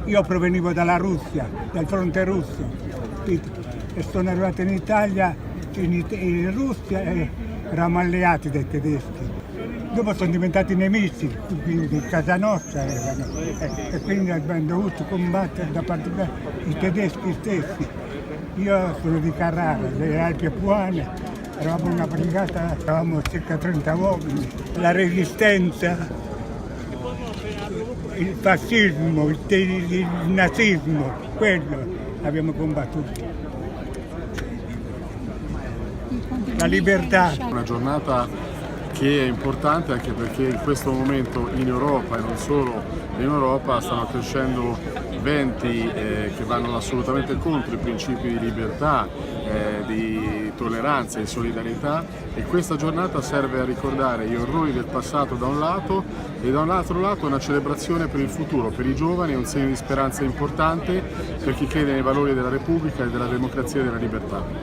Io provenivo dalla Russia, dal fronte russo, capito? E sono arrivato in Italia, in Russia e eravamo alleati dai tedeschi. Dopo sono diventati nemici, quindi di casa nostra erano, e quindi abbiamo dovuto combattere da parte dei tedeschi stessi. Io sono di Carrara, delle Alpi Apuane, eravamo una brigata, eravamo circa 30 uomini. La resistenza, il fascismo, il nazismo, quello abbiamo combattuto. La libertà. Una giornata che è importante anche perché in questo momento in Europa e non solo in Europa stanno crescendo venti che vanno assolutamente contro i principi di libertà, di tolleranza e solidarietà, e questa giornata serve a ricordare gli orrori del passato da un lato e da un altro lato una celebrazione per il futuro, per i giovani, è un segno di speranza importante per chi crede nei valori della Repubblica e della democrazia e della libertà.